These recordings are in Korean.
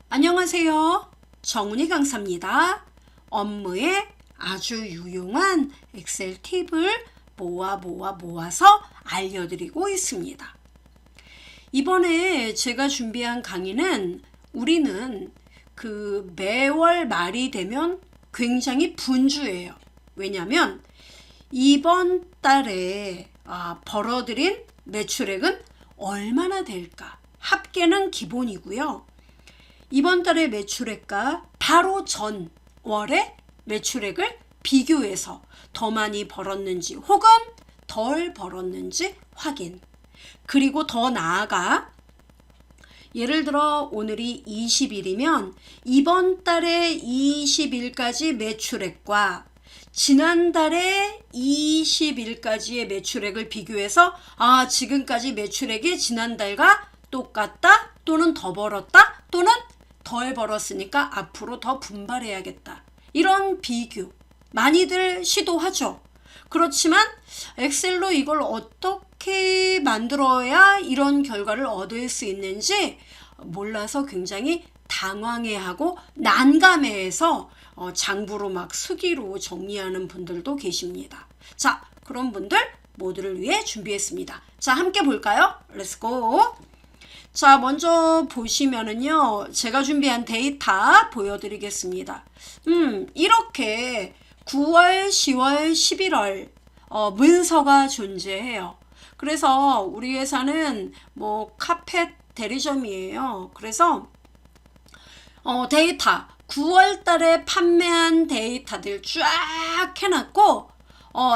안녕하세요. 정은희 강사입니다. 업무에 아주 유용한 엑셀 팁을 모아서 알려드리고 있습니다. 이번에 제가 준비한 강의는 우리는 매월 말이 되면 굉장히 분주해요. 왜냐하면 이번 달에 벌어들인 매출액은 얼마나 될까? 합계는 기본이고요. 이번 달의 매출액과 바로 전 월의 매출액을 비교해서 더 많이 벌었는지 혹은 덜 벌었는지 확인. 그리고 더 나아가 예를 들어 오늘이 20일이면 이번 달의 20일까지 매출액과 지난달의 20일까지의 매출액을 비교해서 지금까지 매출액이 지난달과 똑같다 또는 더 벌었다 또는 덜 벌었으니까 앞으로 더 분발해야겠다. 이런 비교 많이들 시도하죠. 그렇지만 엑셀로 이걸 어떻게 만들어야 이런 결과를 얻을 수 있는지 몰라서 굉장히 당황해하고 난감해해서 장부로 막 수기로 정리하는 분들도 계십니다. 자, 그런 분들 모두를 위해 준비했습니다. 자, 함께 볼까요? 렛츠고! 자, 먼저 보시면은요, 제가 준비한 데이터 보여드리겠습니다. 이렇게 9월, 10월, 11월 문서가 존재해요. 그래서 우리 회사는 카펫 대리점이에요. 그래서 데이터 9월 달에 판매한 데이터들 쫙 해놨고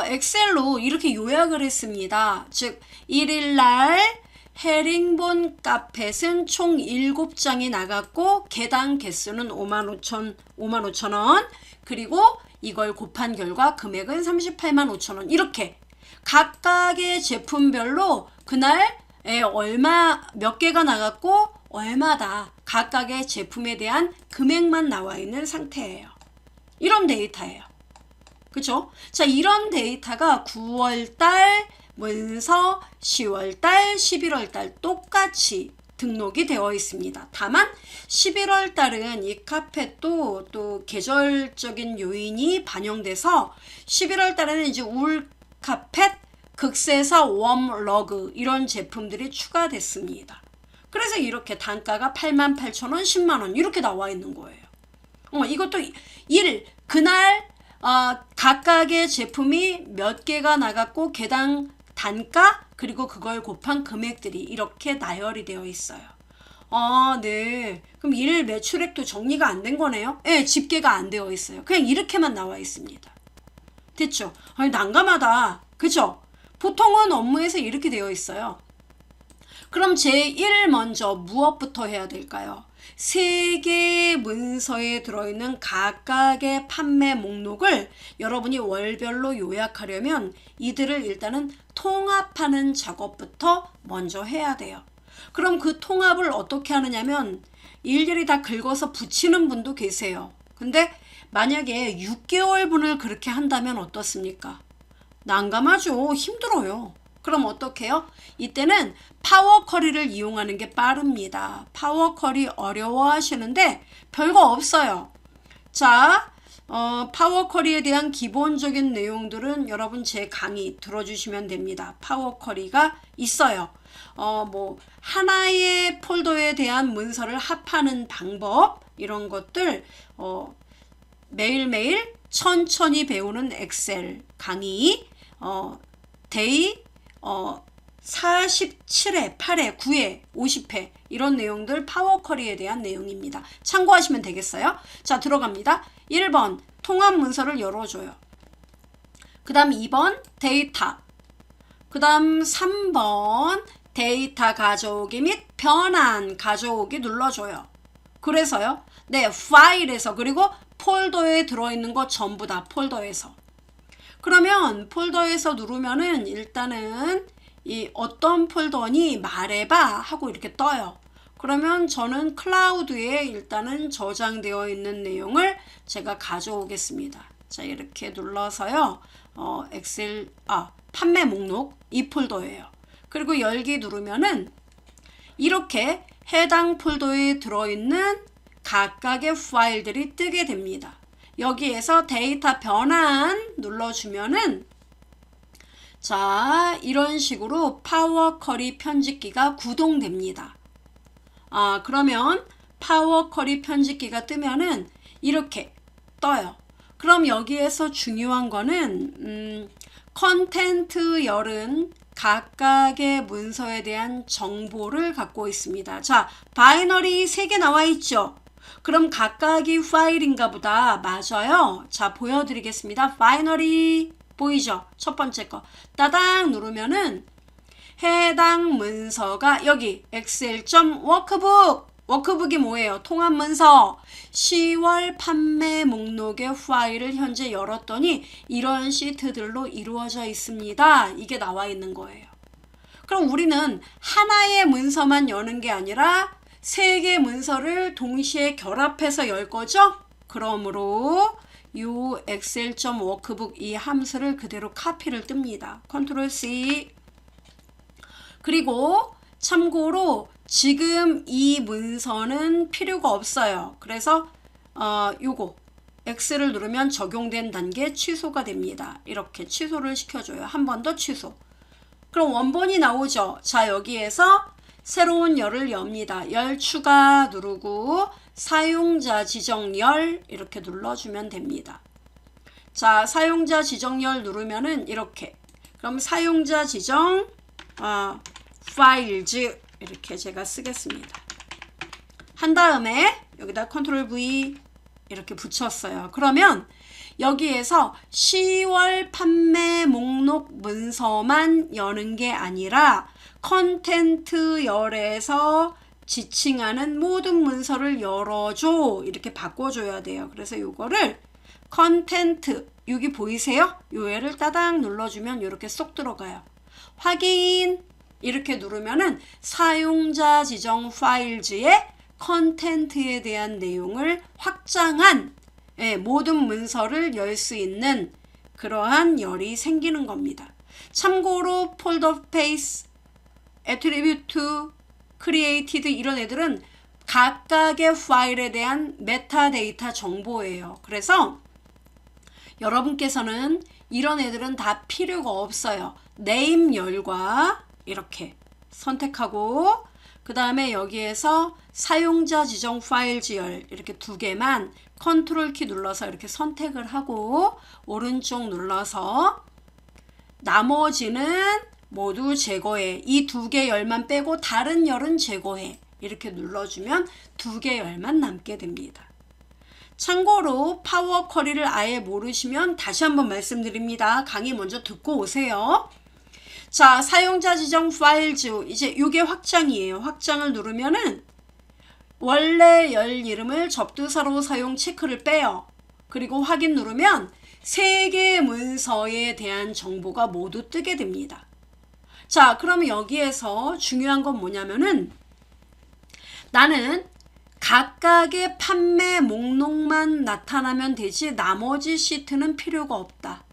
엑셀로 이렇게 요약을 했습니다. 즉 1일 날 헤링본 카펫은 총 7장이 나갔고 개당 개수는 55,000원 그리고 이걸 곱한 결과 금액은 385,000원 이렇게 각각의 제품별로 그날에 얼마 몇 개가 나갔고 얼마다 각각의 제품에 대한 금액만 나와 있는 상태예요. 이런 데이터예요. 그죠? 자, 이런 데이터가 9월달 문서 10월달, 11월달 똑같이 등록이 되어 있습니다. 다만 11월달은 이 카펫도 또 계절적인 요인이 반영돼서 11월달에는 이제 울 카펫, 극세사, 웜러그 이런 제품들이 추가됐습니다. 그래서 이렇게 단가가 88,000원, 10만원 이렇게 나와 있는 거예요. 이것도 그날 각각의 제품이 몇 개가 나갔고 개당 단가 그리고 그걸 곱한 금액들이 이렇게 나열이 되어 있어요. 네. 그럼 일 매출액도 정리가 안 된 거네요. 네, 집계가 안 되어 있어요. 그냥 이렇게만 나와 있습니다. 됐죠? 난감하다. 그죠? 보통은 업무에서 이렇게 되어 있어요. 그럼 제1 먼저 무엇부터 해야 될까요? 3개의 문서에 들어있는 각각의 판매 목록을 여러분이 월별로 요약하려면 이들을 일단은 통합하는 작업부터 먼저 해야 돼요. 그럼 그 통합을 어떻게 하느냐면 일일이 다 긁어서 붙이는 분도 계세요. 근데 만약에 6개월분을 그렇게 한다면 어떻습니까? 난감하죠. 힘들어요. 그럼 어떻게 해요? 이때는 파워쿼리를 이용하는 게 빠릅니다. 파워쿼리 어려워하시는데 별거 없어요. 자, 파워쿼리에 대한 기본적인 내용들은 여러분 제 강의 들어주시면 됩니다. 파워쿼리가 있어요. 하나의 폴더에 대한 문서를 합하는 방법 이런 것들 매일매일 천천히 배우는 엑셀 강의 데이 47회, 8회, 9회, 50회 이런 내용들 파워쿼리에 대한 내용입니다. 참고하시면 되겠어요. 자, 들어갑니다. 1번 통합 문서를 열어줘요. 그 다음 2번 데이터 그 다음 3번 데이터 가져오기 및 변환 가져오기 눌러줘요. 그래서요. 네, 파일에서 그리고 폴더에 들어있는 거 전부 다 폴더에서 그러면 폴더에서 누르면은 일단은 이 어떤 폴더니 말해봐 하고 이렇게 떠요. 그러면 저는 클라우드에 일단은 저장되어 있는 내용을 제가 가져오겠습니다. 자, 이렇게 눌러서요. 엑셀 판매 목록 이 폴더예요. 그리고 열기 누르면은 이렇게 해당 폴더에 들어있는 각각의 파일들이 뜨게 됩니다. 여기에서 데이터 변환 눌러주면은 자, 이런 식으로 파워 쿼리 편집기가 구동됩니다. 그러면 파워 쿼리 편집기가 뜨면은 이렇게 떠요. 그럼 여기에서 중요한 거는 컨텐트 열은 각각의 문서에 대한 정보를 갖고 있습니다. 자, 바이너리 3개 나와 있죠? 그럼 각각이 파일인가 보다. 맞아요. 자, 보여드리겠습니다. 바이너리 보이죠? 첫 번째 거. 따당 누르면은 해당 문서가 여기 excel.workbook 워크북이 뭐예요? 통합 문서 10월 판매 목록의 파일을 현재 열었더니 이런 시트들로 이루어져 있습니다. 이게 나와 있는 거예요. 그럼 우리는 하나의 문서만 여는 게 아니라 3개의 문서를 동시에 결합해서 열 거죠? 그러므로 이 excel.workbook 이 함수를 그대로 카피를 뜹니다. 컨트롤 C. 그리고 참고로 지금 이 문서는 필요가 없어요. 그래서 요거 X를 누르면 적용된 단계 취소가 됩니다. 이렇게 취소를 시켜줘요. 한 번 더 취소. 그럼 원본이 나오죠. 자, 여기에서 새로운 열을 엽니다. 열 추가 누르고 사용자 지정 열 이렇게 눌러주면 됩니다. 자, 사용자 지정 열 누르면은 이렇게 그럼 사용자 지정 파일즈 이렇게 제가 쓰겠습니다. 한 다음에 여기다 컨트롤 V 이렇게 붙였어요. 그러면 여기에서 10월 판매 목록 문서만 여는 게 아니라 컨텐트 열에서 지칭하는 모든 문서를 열어줘 이렇게 바꿔줘야 돼요. 그래서 이거를 컨텐트 여기 보이세요? 요 애를 따당 눌러주면 이렇게 쏙 들어가요. 확인 이렇게 누르면은 사용자 지정 파일즈의 컨텐트에 대한 내용을 확장한 모든 문서를 열 수 있는 그러한 열이 생기는 겁니다. 참고로 폴더 페이스, 애트리뷰트, 크리에이티드 이런 애들은 각각의 파일에 대한 메타데이터 정보예요. 그래서 여러분께서는 이런 애들은 다 필요가 없어요. 네임 열과 이렇게 선택하고 그 다음에 여기에서 사용자 지정 파일즈 열 이렇게 2개만 컨트롤 키 눌러서 이렇게 선택을 하고 오른쪽 눌러서 나머지는 모두 제거해. 이 2개 열만 빼고 다른 열은 제거해. 이렇게 눌러주면 2개 열만 남게 됩니다. 참고로 파워 쿼리를 아예 모르시면 다시 한번 말씀드립니다. 강의 먼저 듣고 오세요. 자, 사용자 지정 파일즈 이제 이게 확장이에요. 확장을 누르면은 원래 열 이름을 접두사로 사용 체크를 빼요. 그리고 확인 누르면 3개의 문서에 대한 정보가 모두 뜨게 됩니다. 자, 그럼 여기에서 중요한 건 뭐냐면은 나는 각각의 판매 목록만 나타나면 되지 나머지 시트는 필요가 없다.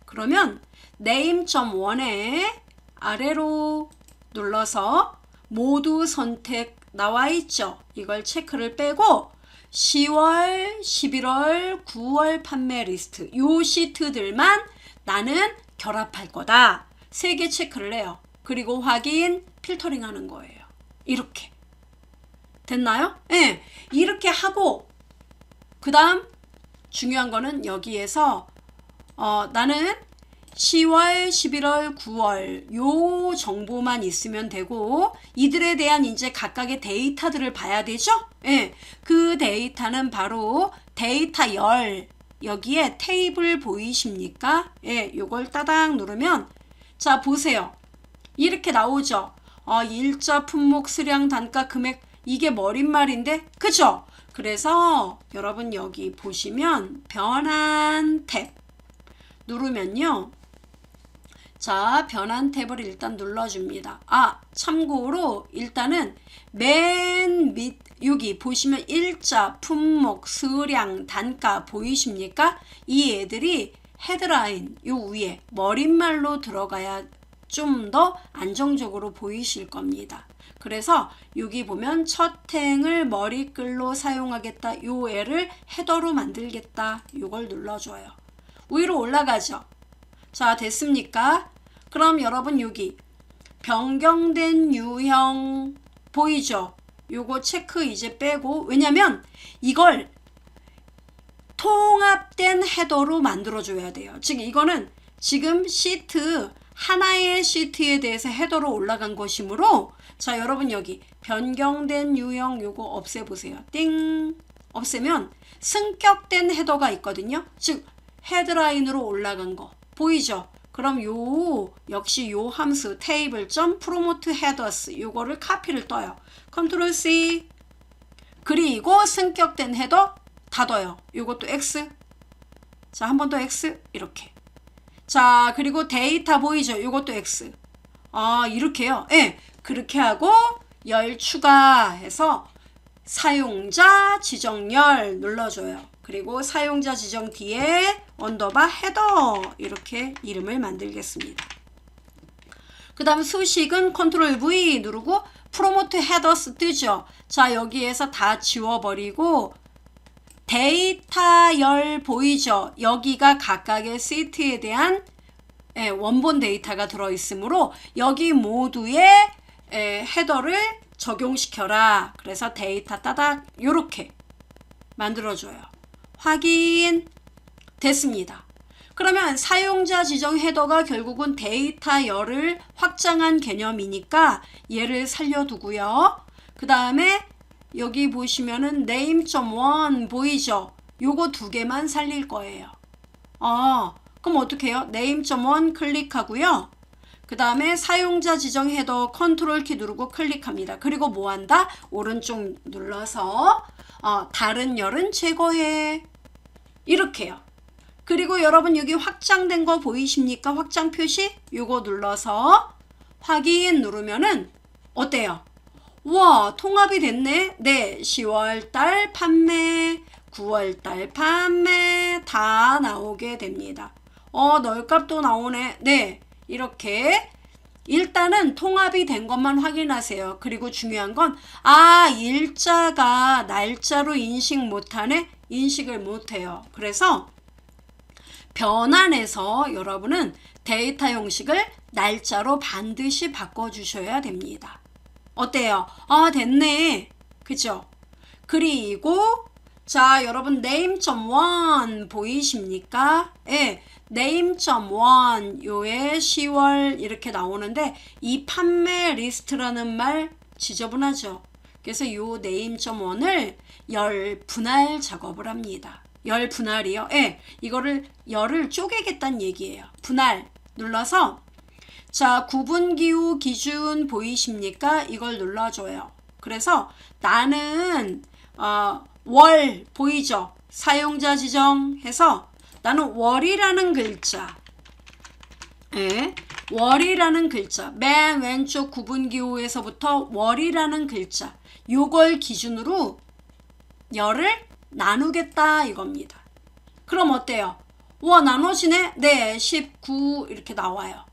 그러면 name.1에 아래로 눌러서 모두 선택 나와 있죠. 이걸 체크를 빼고 10월, 11월, 9월 판매 리스트 요 시트들만 나는 결합할 거다. 3개 체크를 해요. 그리고 확인, 필터링 하는 거예요. 이렇게. 됐나요? 네. 이렇게 하고 그 다음 중요한 거는 여기에서 나는 10월, 11월, 9월 요 정보만 있으면 되고 이들에 대한 이제 각각의 데이터들을 봐야 되죠? 예. 그 데이터는 바로 데이터 열 여기에 테이블 보이십니까? 예, 요걸 따당 누르면 자, 보세요. 이렇게 나오죠? 일자, 품목, 수량, 단가, 금액 이게 머릿말인데 그죠? 그래서 여러분 여기 보시면 변환 탭 누르면요. 자, 변환 탭을 일단 눌러줍니다. 참고로 일단은 맨 밑 여기 보시면 일자, 품목, 수량, 단가 보이십니까? 이 애들이 헤드라인 요 위에 머릿말로 들어가야 좀 더 안정적으로 보이실 겁니다. 그래서 여기 보면 첫 행을 머리글로 사용하겠다. 요 애를 헤더로 만들겠다. 요걸 눌러줘요. 위로 올라가죠. 자, 됐습니까? 그럼 여러분 여기 변경된 유형 보이죠? 요거 체크 이제 빼고, 왜냐면 이걸 통합된 헤더로 만들어줘야 돼요. 즉 이거는 지금 시트 하나의 시트에 대해서 헤더로 올라간 것이므로, 자 여러분 여기 변경된 유형 요거 없애보세요. 띵 없애면 승격된 헤더가 있거든요. 즉 헤드라인으로 올라간 거 보이죠? 그럼 요 역시 요 함수 table.promote headers 요거를 카피를 떠요. 컨트롤 C. 그리고 승격된 헤더 닫아요. 요것도 X. 자, 한 번 더 X. 이렇게. 자, 그리고 데이터 보이죠? 요것도 X. 아, 이렇게요. 예. 그렇게 하고 열 추가해서 사용자 지정열 눌러줘요. 그리고 사용자 지정 뒤에 언더바 헤더 이렇게 이름을 만들겠습니다. 그 다음 수식은 컨트롤 V 누르고 프로모트 헤더스 뜨죠. 자, 여기에서 다 지워버리고 데이터 열 보이죠? 여기가 각각의 시트에 대한 원본 데이터가 들어있으므로 여기 모두의 헤더를 적용시켜라. 그래서 데이터 따닥 요렇게 만들어줘요. 확인 됐습니다. 그러면 사용자 지정 헤더가 결국은 데이터 열을 확장한 개념이니까 얘를 살려두고요. 그 다음에 여기 보시면은 name.1 보이죠? 요거 두 개만 살릴 거예요. 그럼 어떻게 해요? name.1 클릭하고요. 그 다음에 사용자 지정 헤더 컨트롤 키 누르고 클릭합니다. 그리고 뭐 한다? 오른쪽 눌러서 다른 열은 제거해. 이렇게요. 그리고 여러분 여기 확장된 거 보이십니까? 확장 표시 요거 눌러서 확인 누르면은 어때요? 와, 통합이 됐네. 네, 10월달 판매, 9월달 판매 다 나오게 됩니다. 널값도 나오네. 네, 이렇게 일단은 통합이 된 것만 확인하세요. 그리고 중요한 건 일자가 날짜로 인식 못하네. 인식을 못해요. 그래서 변환해서 여러분은 데이터 형식을 날짜로 반드시 바꿔주셔야 됩니다. 어때요? 됐네. 그죠? 그리고 자, 여러분 name.1 보이십니까? 예, name.1 요에 10월 이렇게 나오는데 이 판매 리스트라는 말 지저분하죠. 그래서 요 name.1을 열 분할 작업을 합니다. 열 분할이요? 예, 이거를 열을 쪼개겠다는 얘기예요. 분할 눌러서 자, 구분기호 기준 보이십니까? 이걸 눌러줘요. 그래서 나는 월 보이죠? 사용자 지정해서 나는 월이라는 글자, 월이라는 글자, 맨 왼쪽 구분기호에서부터 월이라는 글자, 요걸 기준으로 열을 나누겠다 이겁니다. 그럼 어때요? 와, 나눠지네? 네, 19 이렇게 나와요.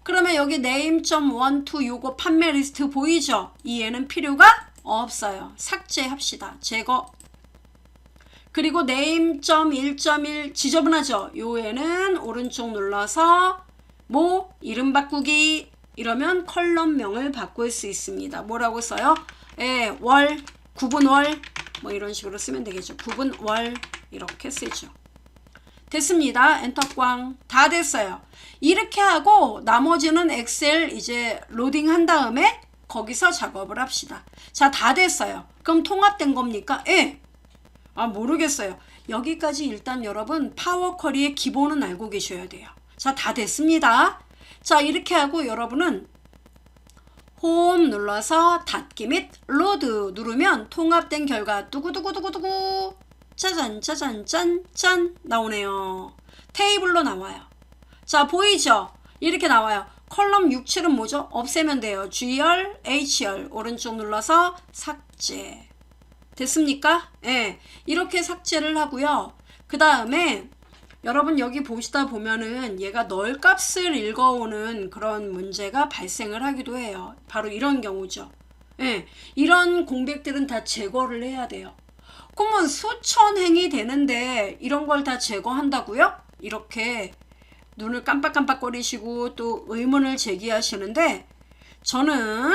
그러면 여기 name.12 요거 판매 리스트 보이죠? 이 애는 필요가 없어요. 삭제합시다. 제거. 그리고 name.1.1 지저분하죠? 요 애는 오른쪽 눌러서 뭐 이름 바꾸기 이러면 컬럼명을 바꿀 수 있습니다. 뭐라고 써요? 월, 구분월 뭐 이런 식으로 쓰면 되겠죠. 구분월 이렇게 쓰죠. 됐습니다. 엔터 꽝. 다 됐어요. 이렇게 하고 나머지는 엑셀 이제 로딩 한 다음에 거기서 작업을 합시다. 자, 다 됐어요. 그럼 통합된 겁니까? 예. 모르겠어요. 여기까지 일단 여러분 파워 쿼리의 기본은 알고 계셔야 돼요. 자, 다 됐습니다. 자, 이렇게 하고 여러분은 홈 눌러서 닫기 및 로드 누르면 통합된 결과 두구두구두구두구 짜잔 짜잔 짠짠 나오네요. 테이블로 나와요. 자, 보이죠? 이렇게 나와요. 컬럼 67은 뭐죠? 없애면 돼요. GR, HR 오른쪽 눌러서 삭제. 됐습니까? 예, 이렇게 삭제를 하고요. 그 다음에 여러분 여기 보시다 보면은 얘가 널값을 읽어오는 그런 문제가 발생을 하기도 해요. 바로 이런 경우죠. 예, 이런 공백들은 다 제거를 해야 돼요. 그러면 수천 행이 되는데 이런 걸 다 제거한다고요? 이렇게 눈을 깜빡깜빡거리시고 또 의문을 제기하시는데 저는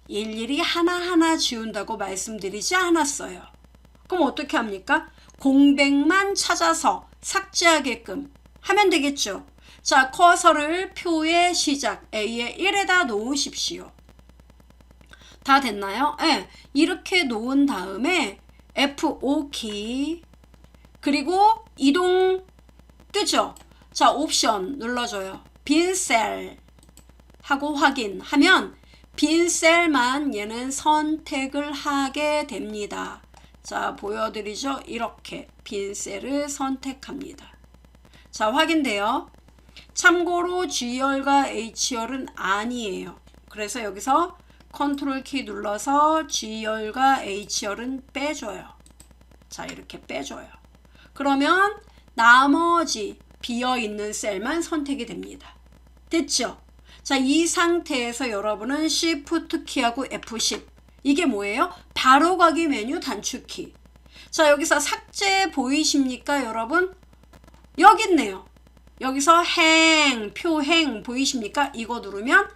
일일이 하나하나 지운다고 말씀드리지 않았어요. 그럼 어떻게 합니까? 공백만 찾아서 삭제하게끔 하면 되겠죠. 자, 커서를 표의 시작 A의 1에다 놓으십시오. 다 됐나요? 네, 이렇게 놓은 다음에 F5키 그리고 이동 뜨죠? 자, 옵션 눌러줘요. 빈 셀 하고 확인하면 빈 셀만 얘는 선택을 하게 됩니다. 자, 보여드리죠? 이렇게 빈 셀을 선택합니다. 자, 확인돼요. 참고로 G열과 H열은 아니에요. 그래서 여기서 컨트롤 키 눌러서 G열과 H열은 빼줘요. 자, 이렇게 빼줘요. 그러면 나머지 비어있는 셀만 선택이 됩니다. 됐죠? 자, 이 상태에서 여러분은 Shift 키하고 F10 이게 뭐예요? 바로가기 메뉴 단축키. 자, 여기서 삭제 보이십니까 여러분? 여기 있네요. 여기서 행, 표행 보이십니까? 이거 누르면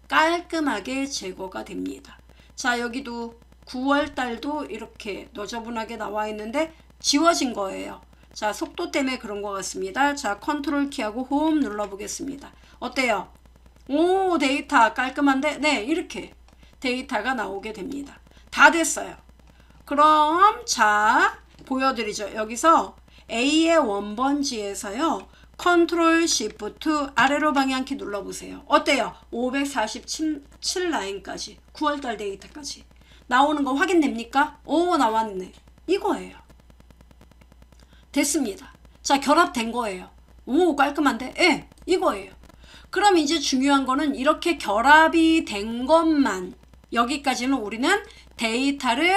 깔끔하게 제거가 됩니다. 자, 여기도 9월달도 이렇게 너저분하게 나와 있는데 지워진 거예요. 자, 속도 때문에 그런 것 같습니다. 자, 컨트롤 키하고 홈 눌러보겠습니다. 어때요? 오, 데이터 깔끔한데? 네, 이렇게 데이터가 나오게 됩니다. 다 됐어요. 그럼 자, 보여드리죠. 여기서 A의 원번지에서요. 컨트롤 시프트 아래로 방향키 눌러보세요. 어때요? 547 라인까지 9월달 데이터까지 나오는 거 확인됩니까? 오, 나왔네. 이거예요. 됐습니다. 자, 결합된 거예요. 오, 깔끔한데? 예, 이거예요. 그럼 이제 중요한 거는 이렇게 결합이 된 것만 여기까지는 우리는 데이터를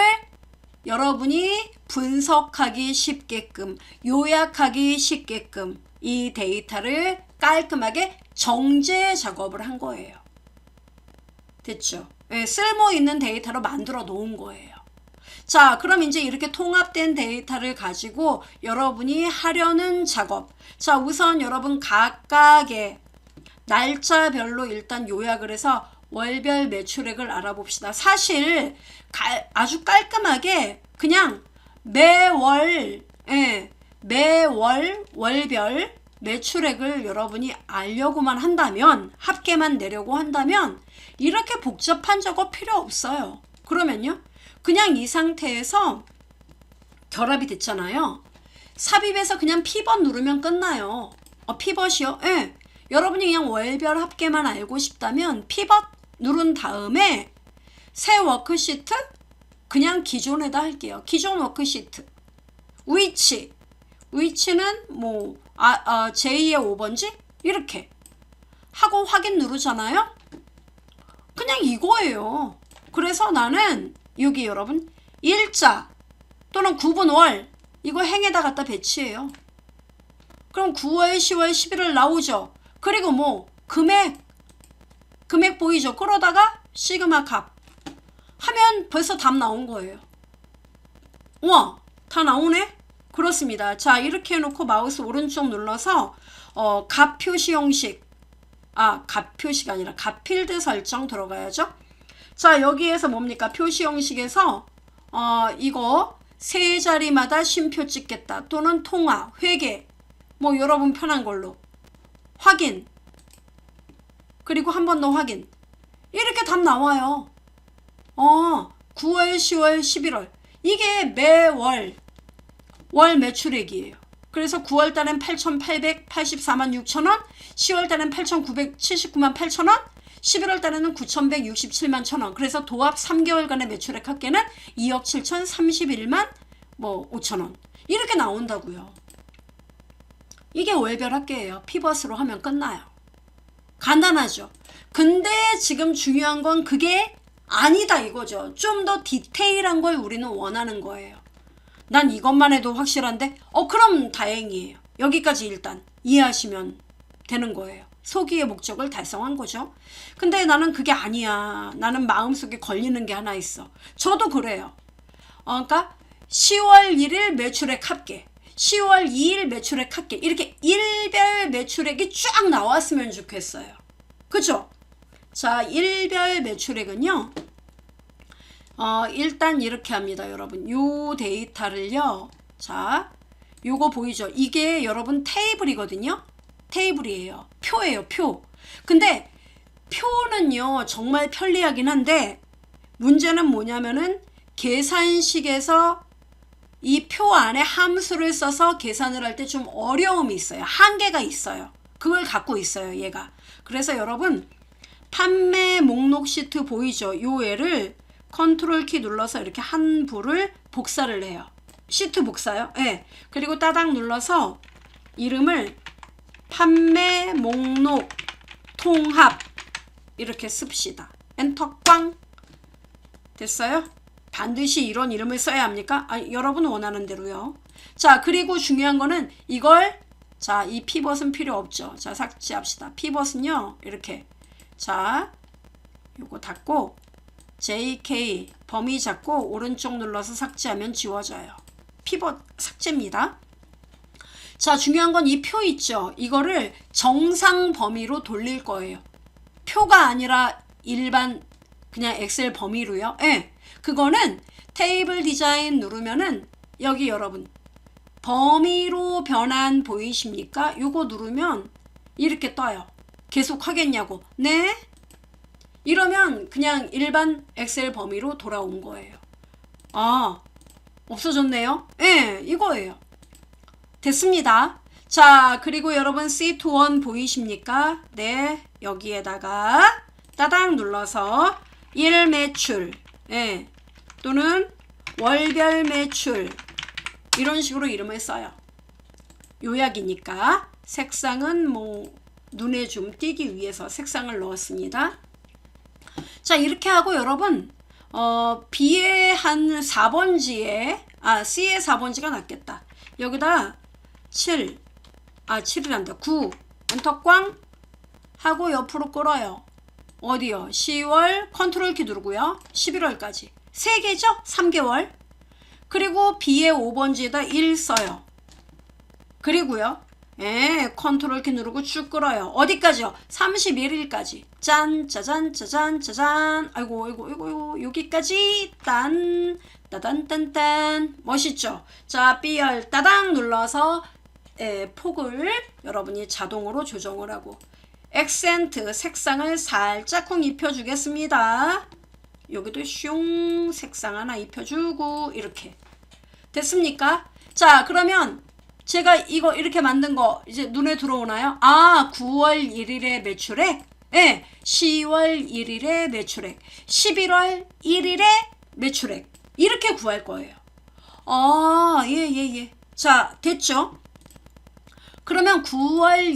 여러분이 분석하기 쉽게끔 요약하기 쉽게끔 이 데이터를 깔끔하게 정제 작업을 한 거예요. 됐죠? 네, 쓸모 있는 데이터로 만들어 놓은 거예요. 자, 그럼 이제 이렇게 통합된 데이터를 가지고 여러분이 하려는 작업. 자, 우선 여러분 각각의 날짜별로 일단 요약을 해서 월별 매출액을 알아봅시다. 사실 아주 깔끔하게 그냥 매월 월별 매출액을 여러분이 알려고만 한다면 합계만 내려고 한다면 이렇게 복잡한 작업 필요 없어요. 그러면요 그냥 이 상태에서 결합이 됐잖아요. 삽입해서 그냥 피벗 누르면 끝나요. 피벗이요? 예. 여러분이 그냥 월별 합계만 알고 싶다면 피벗 누른 다음에 새 워크시트 그냥 기존에다 할게요. 기존 워크시트 위치는 뭐 제2의 5번지 이렇게 하고 확인 누르잖아요. 그냥 이거예요. 그래서 나는 여기 여러분 일자 또는 구분월 이거 행에다 갖다 배치해요. 그럼 9월, 10월, 11월 나오죠. 그리고 뭐 금액 보이죠. 그러다가 시그마 값 하면 벌써 답 나온 거예요. 우와, 다 나오네. 그렇습니다. 자, 이렇게 해놓고 마우스 오른쪽 눌러서 값 표시 형식 값 표시가 아니라 값 필드 설정 들어가야죠. 자, 여기에서 뭡니까? 표시 형식에서 이거 세 자리마다 쉼표 찍겠다 또는 통화, 회계 뭐 여러분 편한 걸로 확인 그리고 한 번 더 확인 이렇게 답 나와요. 9월, 10월, 11월 이게 매월 월 매출액이에요. 그래서 9월 달엔 8,884만 6천원, 10월 달엔 8,979만 8천원, 11월 달에는 9,167만 1천원. 그래서 도합 3개월간의 매출액 합계는 2억 7,031만 5천원. 이렇게 나온다고요. 이게 월별 합계예요. 피벗으로 하면 끝나요. 간단하죠. 근데 지금 중요한 건 그게 아니다 이거죠. 좀 더 디테일한 걸 우리는 원하는 거예요. 난 이것만 해도 확실한데 그럼 다행이에요. 여기까지 일단 이해하시면 되는 거예요. 소기의 목적을 달성한 거죠. 근데 나는 그게 아니야. 나는 마음속에 걸리는 게 하나 있어. 저도 그래요. 그러니까 10월 1일 매출액 합계, 10월 2일 매출액 합계, 이렇게 일별 매출액이 쫙 나왔으면 좋겠어요. 그죠? 자, 일별 매출액은요. 일단 이렇게 합니다, 여러분. 요 데이터를요. 자, 요거 보이죠? 이게 여러분 테이블이거든요. 테이블이에요. 표예요, 표. 근데 표는요, 정말 편리하긴 한데 문제는 뭐냐면은 계산식에서 이 표 안에 함수를 써서 계산을 할 때 좀 어려움이 있어요. 한계가 있어요. 그걸 갖고 있어요, 얘가. 그래서 여러분 판매 목록 시트 보이죠? 요 애를 컨트롤 키 눌러서 이렇게 한 부를 복사를 해요. 시트 복사요? 네. 그리고 따닥 눌러서 이름을 판매 목록 통합 이렇게 씁시다. 엔터 꽝. 됐어요? 반드시 이런 이름을 써야 합니까? 여러분 원하는 대로요. 자, 그리고 중요한 거는 이걸, 자, 이 피벗은 필요 없죠. 자, 삭제합시다. 피벗은요, 이렇게. 자, 요거 닫고, JK 범위 잡고 오른쪽 눌러서 삭제하면 지워져요. 피벗 삭제입니다. 자, 중요한 건 이 표 있죠. 이거를 정상 범위로 돌릴 거예요. 표가 아니라 일반 그냥 엑셀 범위로요. 예. 그거는 테이블 디자인 누르면은 여기 여러분 범위로 변환 보이십니까? 요거 누르면 이렇게 떠요. 계속 하겠냐고. 네? 이러면 그냥 일반 엑셀 범위로 돌아온 거예요. 아, 없어졌네요. 예, 이거예요. 됐습니다. 자, 그리고 여러분 C2원 보이십니까? 네, 여기에다가 따닥 눌러서 일 매출, 예, 또는 월별 매출 이런 식으로 이름을 써요. 요약이니까 색상은 뭐 눈에 좀 띄기 위해서 색상을 넣었습니다. 자, 이렇게 하고 여러분 B의 한 4번지에 C의 4번지가 낫겠다. 여기다 7이란다. 9 엔터 꽝 하고 옆으로 끌어요. 어디요? 10월 컨트롤 키 누르고요. 11월까지 3개죠? 3개월. 그리고 B의 5번지에다 1 써요. 그리고요. 컨트롤 키 누르고 쭉 끌어요. 어디까지요? 31일까지. 짠, 짜잔, 짜잔, 짜잔. 아이고, 여기까지. 따단딴딴. 멋있죠? 자, B열 따당 눌러서 폭을 여러분이 자동으로 조정을 하고 액센트 색상을 살짝쿵 입혀주겠습니다. 여기도 슝 색상 하나 입혀주고 이렇게 됐습니까? 자, 그러면 제가 이거 이렇게 만든 거 이제 눈에 들어오나요? 9월 1일의 매출액, 10월 1일의 매출액, 11월 1일의 매출액 이렇게 구할 거예요. 예. 자, 됐죠? 그러면 9월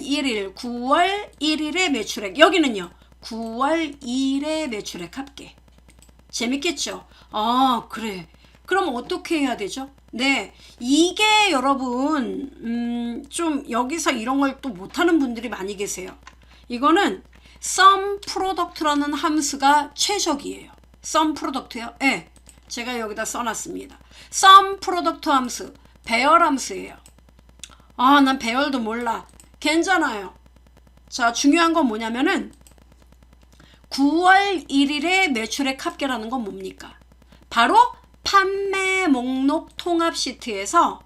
1일의 매출액. 여기는요. 9월 2일의 매출액 합계. 재밌겠죠? 그래. 그럼 어떻게 해야 되죠? 네. 이게 여러분 좀 여기서 이런 걸 또 못하는 분들이 많이 계세요. 이거는 sum product라는 함수가 최적이에요. sum product요? 네. 제가 여기다 써놨습니다. sum product 함수, 배열 함수예요. 난 배열도 몰라. 괜찮아요. 자, 중요한 건 뭐냐면은 9월 1일의 매출액 합계라는 건 뭡니까? 바로 판매 목록 통합 시트에서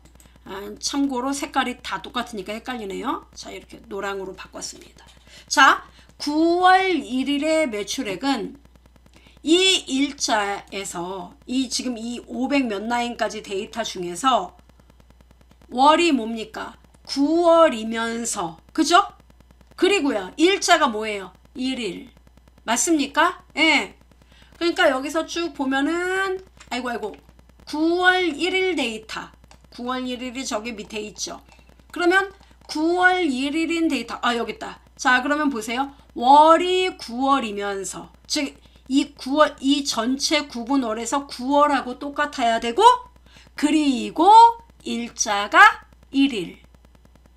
참고로 색깔이 다 똑같으니까 헷갈리네요. 자, 이렇게 노랑으로 바꿨습니다. 자, 9월 1일의 매출액은 이 일자에서 지금 이 500 몇 라인까지 데이터 중에서 월이 뭡니까? 9월이면서 그죠? 그리고요. 일자가 뭐예요? 1일. 맞습니까? 예. 그러니까 여기서 쭉 보면은 아이고 9월 1일 데이터. 9월 1일이 저기 밑에 있죠. 그러면 9월 1일인 데이터. 여기 있다. 자, 그러면 보세요. 월이 9월이면서 즉 이 전체 구분월에서 9월하고 똑같아야 되고 그리고 일자가 1일.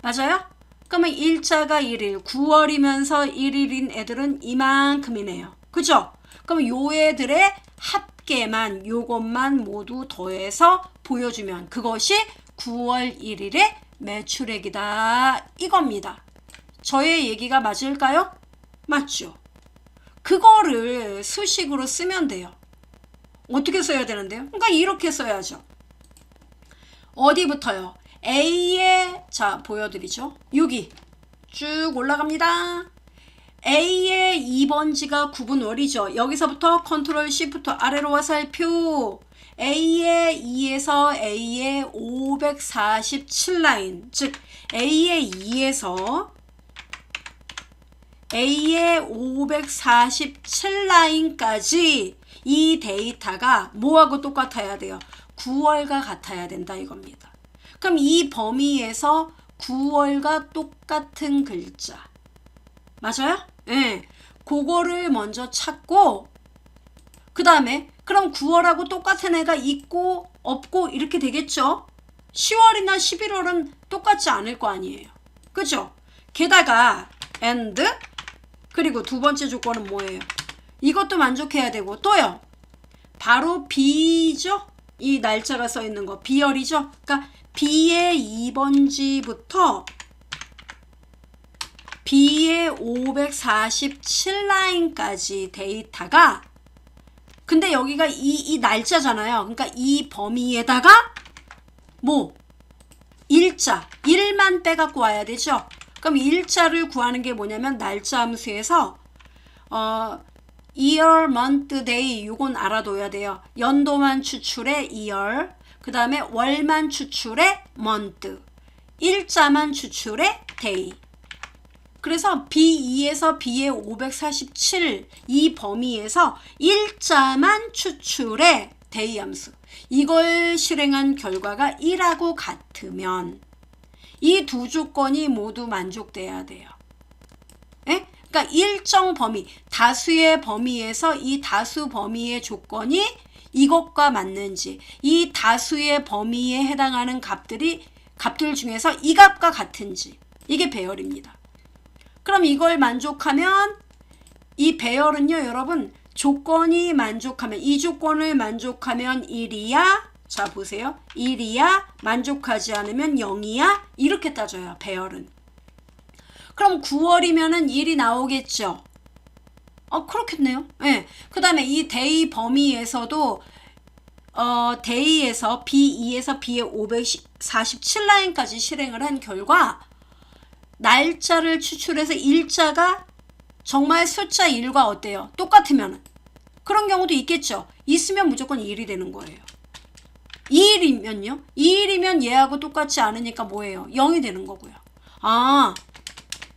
맞아요? 그러면 일자가 1일, 9월이면서 1일인 애들은 이만큼이네요. 그죠? 그럼 요 애들의 합계만, 요것만 모두 더해서 보여주면 그것이 9월 1일의 매출액이다. 이겁니다. 저의 얘기가 맞을까요? 맞죠? 그거를 수식으로 쓰면 돼요. 어떻게 써야 되는데요? 그러니까 이렇게 써야죠. 어디부터요? A에 자 보여드리죠. 여기 쭉 올라갑니다. A의 2번지가 9분월이죠. 여기서부터 컨트롤 Shift 아래로 와서 살펴. A의 2에서 A의 547라인, 즉 A의 2에서 A의 547라인까지 이 데이터가 뭐하고 똑같아야 돼요? 9월과 같아야 된다 이겁니다. 그럼 이 범위에서 9월과 똑같은 글자 맞아요? 네. 그거를 먼저 찾고 그 다음에 그럼 9월하고 똑같은 애가 있고 없고 이렇게 되겠죠? 10월이나 11월은 똑같지 않을 거 아니에요. 그죠? 게다가 and 그리고 두 번째 조건은 뭐예요? 이것도 만족해야 되고 또요. 바로 B죠? 이 날짜가 써 있는 거 B열이죠? 그러니까 B의 2번지부터 B의 547라인까지 데이터가 근데 여기가 이 날짜잖아요. 그러니까 이 범위에다가 뭐 일자 1만 빼갖고 와야 되죠. 그럼 일자를 구하는 게 뭐냐면 날짜 함수에서 year, month, day 요건 알아둬야 돼요. 연도만 추출해 year, 그 다음에 월만 추출해 month, 일자만 추출해 day. 그래서 B2에서 B의 547 이 범위에서 일자만 추출해 day 함수. 이걸 실행한 결과가 1하고 같으면 이 두 조건이 모두 만족돼야 돼요. 에? 그러니까 일정 범위, 다수의 범위에서 이 다수 범위의 조건이 이것과 맞는지, 이 다수의 범위에 해당하는 값들 중에서 이 값과 같은지, 이게 배열입니다. 그럼 이걸 만족하면 이 배열은요, 여러분, 조건이 만족하면, 이 조건을 만족하면 1이야. 자, 보세요. 1이야. 만족하지 않으면 0이야. 이렇게 따져요, 배열은. 그럼 9월이면은 1이 나오겠죠. 그렇겠네요. 네. 그 다음에 이 데이 범위에서도 데이에서 B2에서 B의 547라인까지 실행을 한 결과 날짜를 추출해서 일자가 정말 숫자 1과 어때요? 똑같으면 그런 경우도 있겠죠. 있으면 무조건 1이 되는 거예요. 2일이면요? 2일이면 얘하고 똑같지 않으니까 뭐예요? 0이 되는 거고요. 아,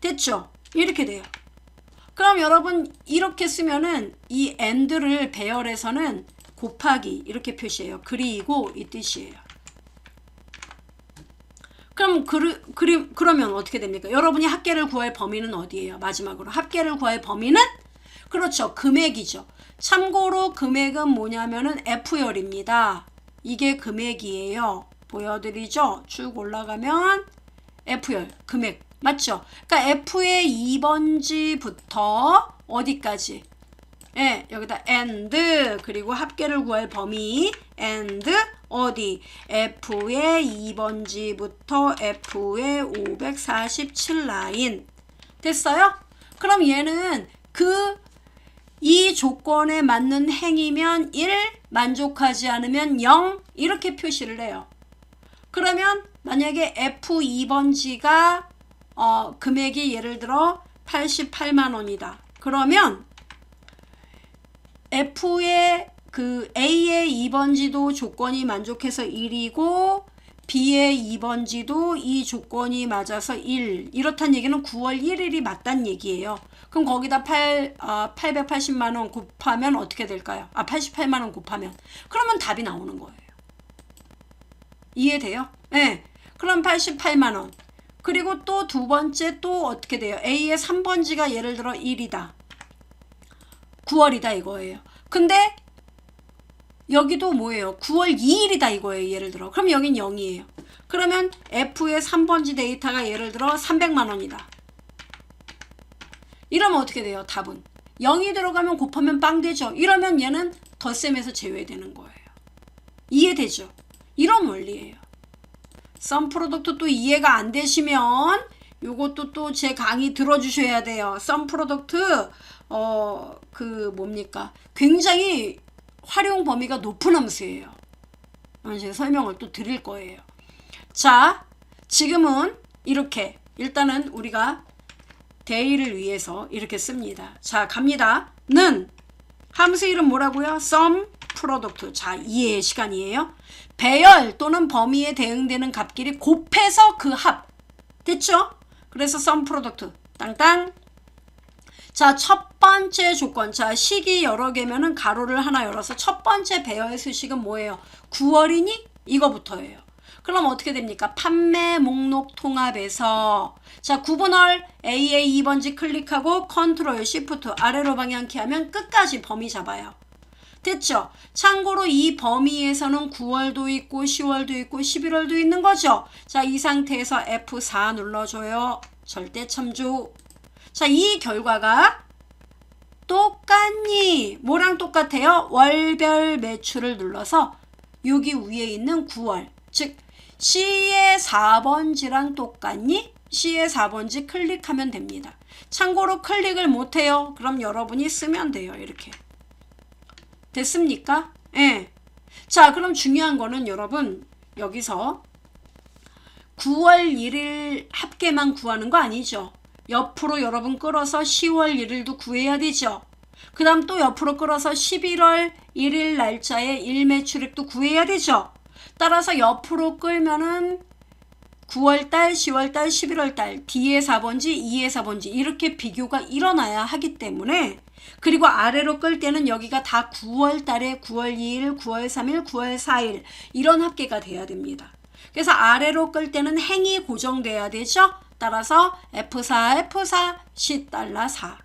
됐죠? 이렇게 돼요. 그럼 여러분 이렇게 쓰면은 이 and를 배열에서는 곱하기 이렇게 표시해요. 그리고 이 뜻이에요. 그럼 그러면 어떻게 됩니까? 여러분이 합계를 구할 범위는 어디예요? 마지막으로 합계를 구할 범위는 그렇죠. 금액이죠. 참고로 금액은 뭐냐면은 F열입니다. 이게 금액이에요. 보여드리죠? 쭉 올라가면 F열 금액 맞죠? 그러니까 F의 2번지부터 어디까지? 예, 여기다 and 그리고 합계를 구할 범위 and 어디? F의 2번지부터 F의 547라인 됐어요? 그럼 얘는 이 조건에 맞는 행이면 1, 만족하지 않으면 0 이렇게 표시를 해요. 그러면 만약에 F2번지가 금액이 예를 들어 88만 원이다. 그러면 F의 A의 2번지도 조건이 만족해서 1이고 B의 2번지도 이 조건이 맞아서 1 이렇다는 얘기는 9월 1일이 맞다는 얘기예요. 그럼 거기다 880만 원 곱하면 어떻게 될까요? 88만 원 곱하면 그러면 답이 나오는 거예요. 이해돼요? 네. 그럼 88만 원 그리고 또 두 번째 또 어떻게 돼요? A의 3번지가 예를 들어 1이다. 9월이다 이거예요. 근데 여기도 뭐예요? 9월 2일이다 이거예요. 예를 들어. 그럼 여긴 0이에요. 그러면 F의 3번지 데이터가 예를 들어 300만 원이다. 이러면 어떻게 돼요? 답은 0이 들어가면 곱하면 빵 되죠. 이러면 얘는 덧셈에서 제외되는 거예요. 이해되죠? 이런 원리예요. 썸 프로덕트 또 이해가 안 되시면 요것도 또 제 강의 들어주셔야 돼요. 썸 프로덕트 뭡니까? 굉장히 활용 범위가 높은 함수예요. 제가 설명을 또 드릴 거예요. 자, 지금은 이렇게 일단은 우리가 대의를 위해서 이렇게 씁니다. 자, 갑니다. 는 함수 이름 뭐라고요? sum product. 자, 이해의 시간이에요. 배열 또는 범위에 대응되는 값끼리 곱해서 그 합. 됐죠? 그래서 sum product. 땅땅. 자, 첫 번째 조건. 자, 식이 여러 개면은 가로를 하나 열어서 첫 번째 배열 수식은 뭐예요? 9월이니? 이거부터예요. 그럼 어떻게 됩니까? 판매 목록 통합에서 자, 구분할 AA 2번지 클릭하고 컨트롤 Shift 아래로 방향키 하면 끝까지 범위 잡아요. 됐죠? 참고로 이 범위에서는 9월도 있고 10월도 있고 11월도 있는 거죠. 자, 이 상태에서 F4 눌러줘요. 절대 참조. 자, 이 결과가 똑같니? 뭐랑 똑같아요? 월별 매출을 눌러서 여기 위에 있는 9월, 즉 C의 4번지랑 똑같니? C의 4번지 클릭하면 됩니다. 참고로 클릭을 못해요. 그럼 여러분이 쓰면 돼요. 이렇게. 됐습니까? 예. 자, 그럼 중요한 거는 여러분 여기서 9월 1일 합계만 구하는 거 아니죠. 옆으로 여러분 끌어서 10월 1일도 구해야 되죠. 그 다음 또 옆으로 끌어서 11월 1일 날짜의 일매출액도 구해야 되죠. 따라서 옆으로 끌면은 9월달, 10월달, 11월달 D의 4번지, E의 4번지 이렇게 비교가 일어나야 하기 때문에 그리고 아래로 끌 때는 여기가 다 9월달에 9월 2일, 9월 3일, 9월 4일 이런 합계가 돼야 됩니다. 그래서 아래로 끌 때는 행이 고정돼야 되죠. 따라서 F4, F4, $10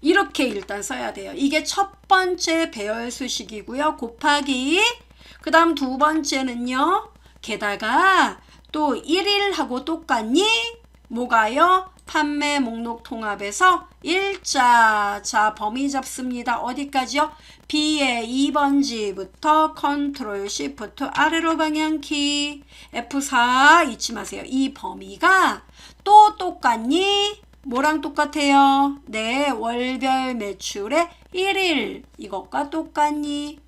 이렇게 일단 써야 돼요. 이게 첫 번째 배열 수식이고요. 곱하기 그 다음 두 번째는요. 게다가 또 1일하고 똑같니? 뭐가요? 판매 목록 통합에서 일자. 자, 범위 잡습니다. 어디까지요? B의 2번지부터 컨트롤 Shift 아래로 방향키 F4 잊지 마세요. 이 범위가 또 똑같니? 뭐랑 똑같아요? 네, 월별 매출의 1일 이것과 똑같니?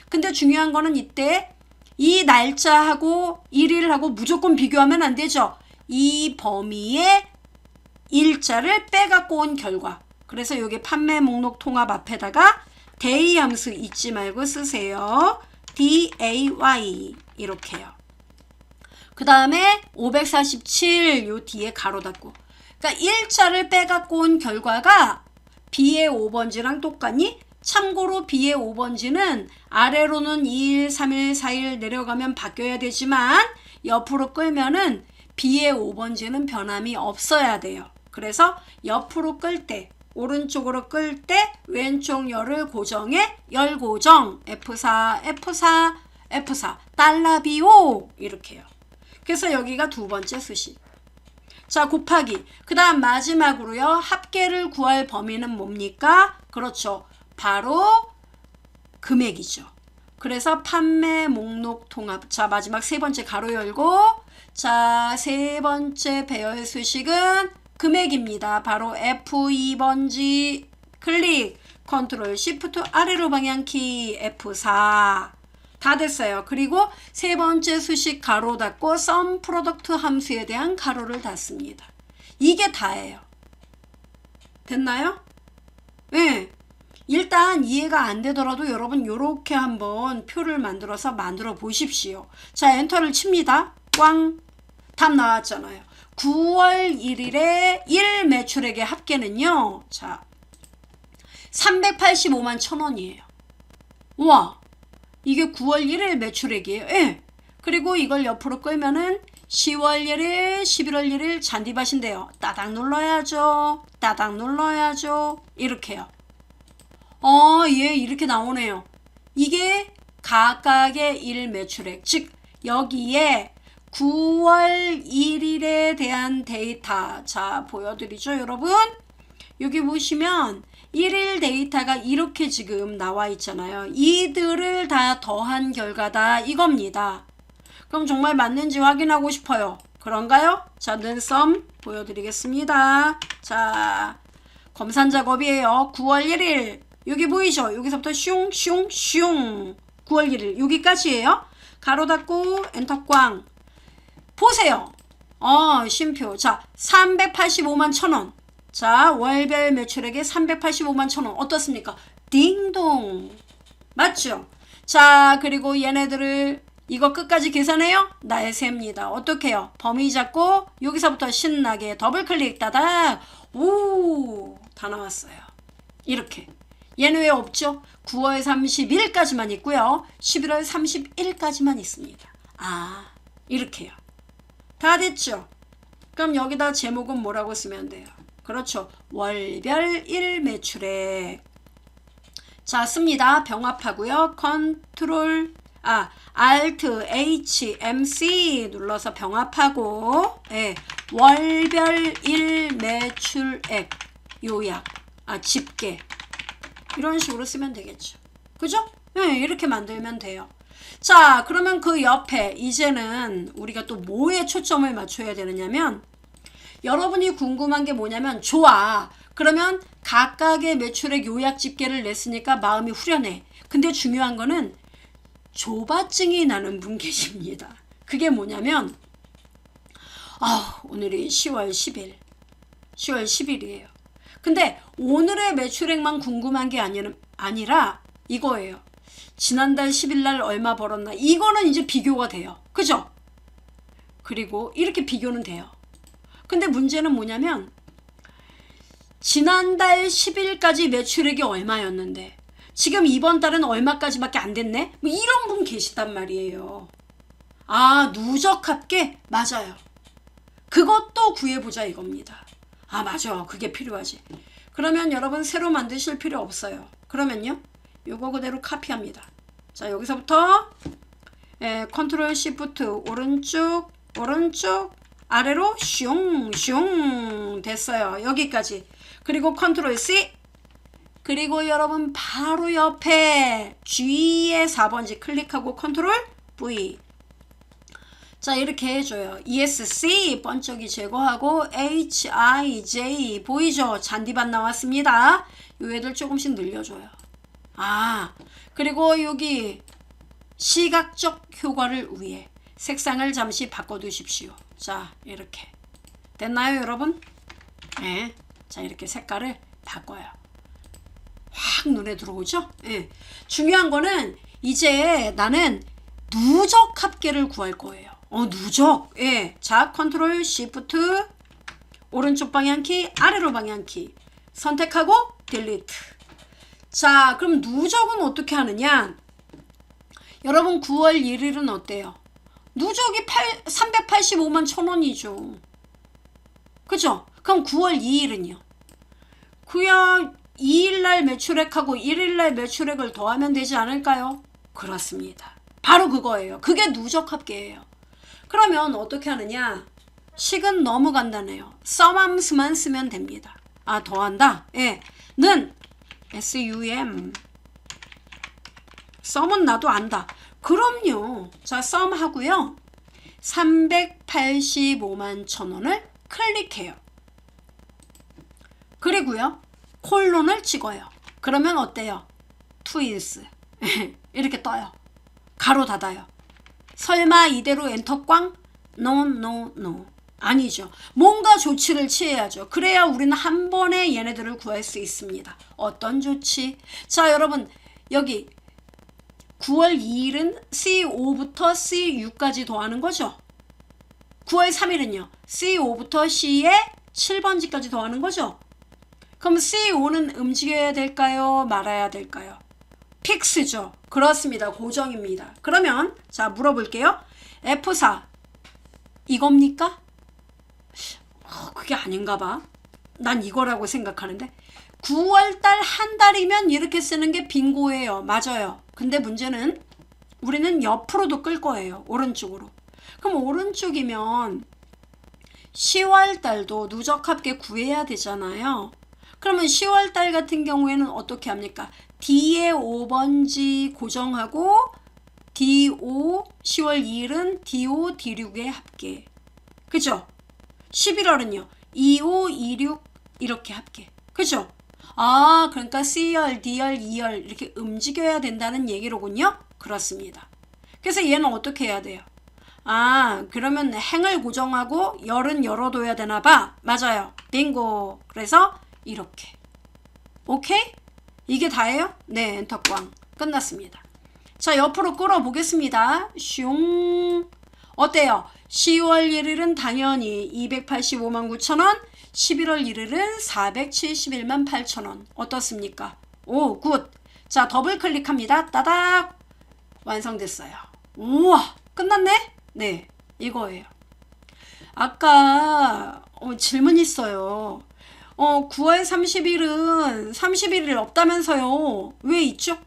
근데 중요한 거는 이때 이 날짜하고 1일하고 무조건 비교하면 안 되죠. 이 범위의 일자를 빼갖고 온 결과. 그래서 여기 판매 목록 통합 앞에다가 day 함수 잊지 말고 쓰세요. day 이렇게요. 그 다음에 547 요 뒤에 가로 닫고. 그러니까 일자를 빼갖고 온 결과가 B의 5번지랑 똑같니? 참고로 B의 5번지는 아래로는 2일, 3일, 4일 내려가면 바뀌어야 되지만 옆으로 끌면은 B의 5번지는 변함이 없어야 돼요. 그래서 옆으로 끌 때, 오른쪽으로 끌 때 왼쪽 열을 고정해 열 고정 F4, F4, F4 달러 비오 이렇게요. 그래서 여기가 두 번째 수식. 자, 곱하기. 그 다음 마지막으로요. 합계를 구할 범위는 뭡니까? 그렇죠. 바로 금액이죠. 그래서 판매 목록 통합. 자, 마지막 세 번째 가로 열고 자, 세 번째 배열 수식은 금액입니다. 바로 F2번지 클릭 컨트롤 Shift 아래로 방향키 F4 다 됐어요. 그리고 세 번째 수식 가로 닫고 sum product 함수에 대한 가로를 닫습니다. 이게 다예요. 됐나요? 네. 일단 이해가 안 되더라도 여러분 요렇게 한번 표를 만들어서 만들어 보십시오. 자, 엔터를 칩니다. 꽝. 답 나왔잖아요. 9월 1일에 1 매출액의 합계는요. 자, 385만 1,000원이에요. 우와. 이게 9월 1일 매출액이에요. 예. 그리고 이걸 옆으로 끌면은 10월 1일, 11월 1일 잔디밭인데요. 따닥 눌러야죠. 따닥 눌러야죠. 이렇게요. 예, 이렇게 나오네요. 이게 각각의 일 매출액. 즉, 여기에 9월 1일에 대한 데이터. 자, 보여드리죠, 여러분? 여기 보시면 1일 데이터가 이렇게 지금 나와 있잖아요. 이들을 다 더한 결과다 이겁니다. 그럼 정말 맞는지 확인하고 싶어요. 그런가요? 자, 눈썹 보여드리겠습니다. 자, 검산 작업이에요. 9월 1일 여기 보이죠? 여기서부터 슝 9월 1일 여기까지예요. 가로 닫고 엔터 꽝. 보세요. 쉼표. 자, 385만 1,000원. 자, 월별 매출액에 385만 1,000원. 어떻습니까? 딩동. 맞죠? 자, 그리고 얘네들을 이거 끝까지 계산해요? 날셉니다. 어떻게 해요? 범위 잡고 여기서부터 신나게 더블 클릭 따닥. 오, 다 나왔어요. 이렇게. 얘는 왜 없죠? 9월 30일까지만 있고요. 11월 31일까지만 있습니다. 아, 이렇게요. 다 됐죠? 그럼 여기다 제목은 뭐라고 쓰면 돼요? 그렇죠. 월별 1 매출액. 자, 씁니다. 병합하고요. 컨트롤 Alt H M C 눌러서 병합하고 월별 1 매출액 요약 집계 이런 식으로 쓰면 되겠죠. 그죠? 이렇게 만들면 돼요. 자, 그러면 그 옆에 이제는 우리가 또 뭐에 초점을 맞춰야 되느냐면 여러분이 궁금한 게 뭐냐면 좋아. 그러면 각각의 매출액 요약 집계를 냈으니까 마음이 후련해. 근데 중요한 거는 조바증이 나는 분 계십니다. 그게 뭐냐면 오늘이 10월 10일 10월 10일이에요. 근데 오늘의 매출액만 궁금한 게 아니라 이거예요. 지난달 10일 날 얼마 벌었나. 이거는 이제 비교가 돼요. 그죠? 그리고 이렇게 비교는 돼요. 근데 문제는 뭐냐면 지난달 10일까지 매출액이 얼마였는데 지금 이번 달은 얼마까지밖에 안 됐네? 뭐 이런 분 계시단 말이에요. 누적 합계? 맞아요. 그것도 구해보자 이겁니다. 맞아. 그게 필요하지. 그러면 여러분 새로 만드실 필요 없어요. 그러면요. 요거 그대로 카피합니다. 자, 여기서부터 컨트롤 시프트 오른쪽 아래로 슝 됐어요. 여기까지. 그리고 컨트롤 C 그리고 여러분 바로 옆에 G의 4번지 클릭하고 컨트롤 V. 자, 이렇게 해줘요. ESC 번쩍이 제거하고 HIJ 보이죠? 잔디밭 나왔습니다. 요 애들 조금씩 늘려줘요. 그리고 여기 시각적 효과를 위해 색상을 잠시 바꿔두십시오. 자, 이렇게 됐나요, 여러분? 네. 자, 이렇게 색깔을 바꿔요. 확 눈에 들어오죠? 네. 중요한 거는 이제 나는 누적 합계를 구할 거예요. 누적. 자, 컨트롤 시프트 오른쪽 방향키 아래로 방향키 선택하고 딜리트. 자, 그럼 누적은 어떻게 하느냐? 여러분 9월 1일은 어때요? 누적이 385만 1,000원이죠. 그죠? 그럼 9월 2일은요? 그냥 2일날 매출액하고 1일날 매출액을 더하면 되지 않을까요? 그렇습니다. 바로 그거예요. 그게 누적 합계예요. 그러면 어떻게 하느냐? 식은 너무 간단해요. 썸함수만 쓰면 됩니다. 더한다? 는 SUM 썸은 나도 안다. 그럼요. 자, 썸 하고요. 385만 1,000원을 클릭해요. 그리고요. 콜론을 찍어요. 그러면 어때요? 트윈스. 이렇게 떠요. 가로 닫아요. 설마 이대로 엔터 꽝? No. 아니죠. 뭔가 조치를 취해야죠. 그래야 우리는 한 번에 얘네들을 구할 수 있습니다. 어떤 조치? 자, 여러분 여기 9월 2일은 C5부터 C6까지 더하는 거죠. 9월 3일은요. C5부터 C의 7번지까지 더하는 거죠. 그럼 C5는 움직여야 될까요? 말아야 될까요? 픽스죠. 그렇습니다. 고정입니다. 그러면 자, 물어볼게요. F4 이겁니까? 그게 아닌가 봐. 난 이거라고 생각하는데 9월달 한 달이면 이렇게 쓰는 게 빙고예요. 맞아요. 근데 문제는 우리는 옆으로도 끌 거예요. 오른쪽으로. 그럼 오른쪽이면 10월 달도 누적 합계 구해야 되잖아요. 그러면 10월 달 같은 경우에는 어떻게 합니까? D의 5번지 고정하고 D5 10월 2일은 D5 D6의 합계. 그죠? 11월은요. 25 26 이렇게 합계. 그죠? 아, 그러니까 C열, D열, E열 이렇게 움직여야 된다는 얘기로군요. 그렇습니다. 그래서 얘는 어떻게 해야 돼요? 아, 그러면 행을 고정하고 열은 열어둬야 되나 봐. 맞아요. 빙고. 그래서 이렇게. 오케이? 이게 다예요? 네, 엔터 꽝. 끝났습니다. 자, 옆으로 끌어보겠습니다. 슝. 어때요? 10월 1일은 당연히 285만 9천원, 11월 1일은 471만 8천원. 어떻습니까? 오, 굿. 자, 더블 클릭합니다. 따닥. 완성됐어요. 우와, 끝났네? 네, 이거예요. 아까 질문 있어요. 9월 30일은 31일 없다면서요. 왜 있죠?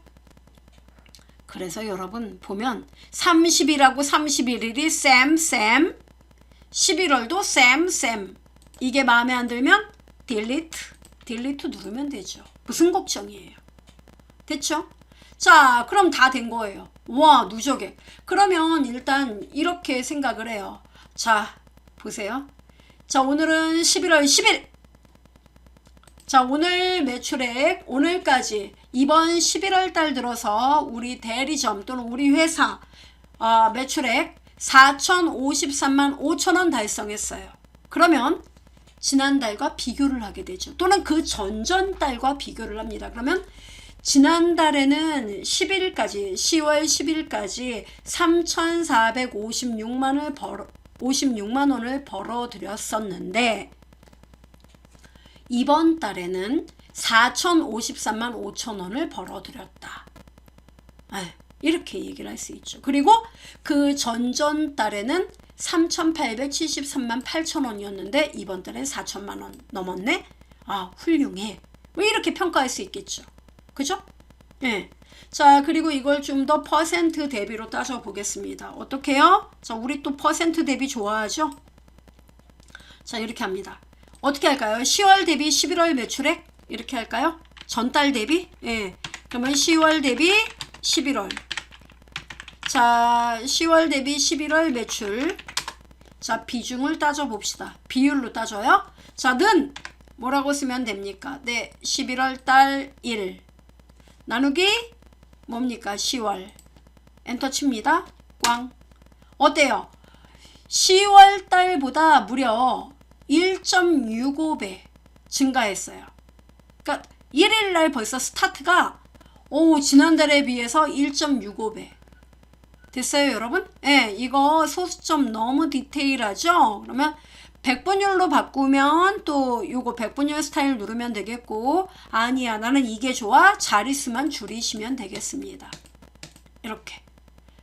그래서 여러분 보면 30일하고 31일이 쌤 11월도 쌤 이게 마음에 안 들면 딜리트 누르면 되죠. 무슨 걱정이에요. 됐죠? 자, 그럼 다 된 거예요. 와, 누적에. 그러면 일단 이렇게 생각을 해요. 자, 보세요. 자, 오늘은 11월 10일. 자, 오늘 매출액 오늘까지 이번 11월 달 들어서 우리 대리점 또는 우리 회사 매출액 4,053만 5천원 달성했어요. 그러면 지난달과 비교를 하게 되죠. 또는 그 전전달과 비교를 합니다. 그러면 지난달에는 10일까지 10월 10일까지 3,456만 원을 벌어들였었는데 이번 달에는 4,053만 5천 원을 벌어들였다. 이렇게 얘기를 할 수 있죠. 그리고 그 전전 달에는 3,873만 8천 원이었는데 이번 달에 4천만 원 넘었네. 아, 훌륭해. 왜 이렇게 평가할 수 있겠죠. 그죠? 예. 자, 그리고 이걸 좀 더 퍼센트 대비로 따져 보겠습니다. 어떻게 해요? 자, 우리 또 퍼센트 대비 좋아하죠? 자, 이렇게 합니다. 어떻게 할까요? 10월 대비 11월 매출액? 이렇게 할까요? 전달 대비? 예. 그러면 10월 대비 11월. 자, 10월 대비 11월 매출. 자, 비중을 따져 봅시다. 비율로 따져요. 자, 는 뭐라고 쓰면 됩니까? 네, 11월 달 1. 나누기 뭡니까? 10월. 엔터 칩니다. 꽝. 어때요? 10월 달보다 무려 1.65배 증가했어요. 그러니까 1일 날 벌써 스타트가 지난달에 비해서 1.65배 됐어요, 여러분? 예, 이거 소수점 너무 디테일하죠? 그러면 백분율로 바꾸면 또 요거 백분율 스타일 누르면 되겠고, 아니야 나는 이게 좋아, 자릿수만 줄이시면 되겠습니다. 이렇게.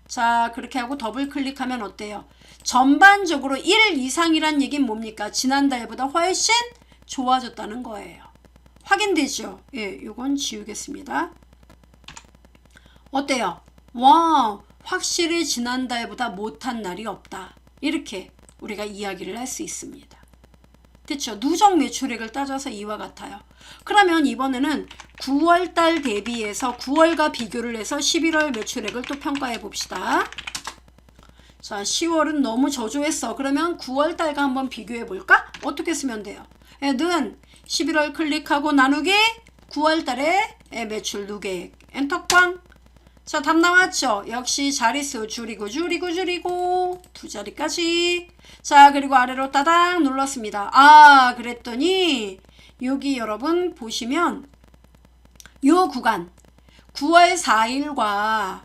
자, 그렇게 하고 더블 클릭하면 어때요? 전반적으로 1 이상이란 얘기는 뭡니까? 지난달보다 훨씬 좋아졌다는 거예요. 확인되죠? 예, 요건 지우겠습니다. 어때요? 와, 확실히 지난달보다 못한 날이 없다. 이렇게 우리가 이야기를 할 수 있습니다. 됐죠? 누적 매출액을 따져서 이와 같아요. 그러면 이번에는 9월달 대비해서 9월과 비교를 해서 11월 매출액을 또 평가해 봅시다. 자, 10월은 너무 저조했어. 그러면 9월달과 한번 비교해 볼까? 어떻게 쓰면 돼요? 는 11월 클릭하고 나누기 9월달에 매출 누계액. 엔터 꽝. 자, 답 나왔죠? 역시 자릿수 줄이고 두 자리까지. 자, 그리고 아래로 따닥 눌렀습니다. 아, 그랬더니 여기 여러분 보시면 요 구간 9월 4일과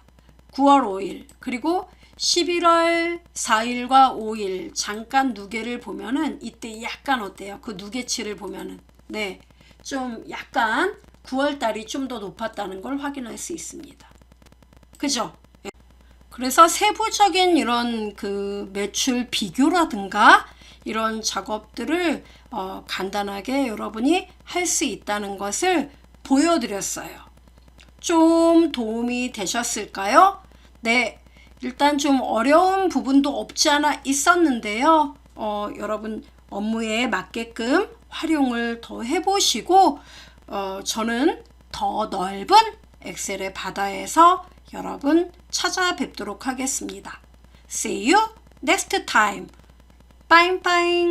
9월 5일 그리고 11월 4일과 5일 잠깐 누계를 보면은 이때 약간 어때요? 그 누계치를 보면은 네, 좀 약간 9월달이 좀 더 높았다는 걸 확인할 수 있습니다. 그죠? 그래서 세부적인 이런 그 매출 비교라든가 이런 작업들을 간단하게 여러분이 할 수 있다는 것을 보여드렸어요. 좀 도움이 되셨을까요? 네, 일단 좀 어려운 부분도 없지 않아 있었는데요. 여러분 업무에 맞게끔 활용을 더 해보시고 저는 더 넓은 엑셀의 바다에서 여러분 찾아뵙도록 하겠습니다. See you next time. 빠잉빠잉.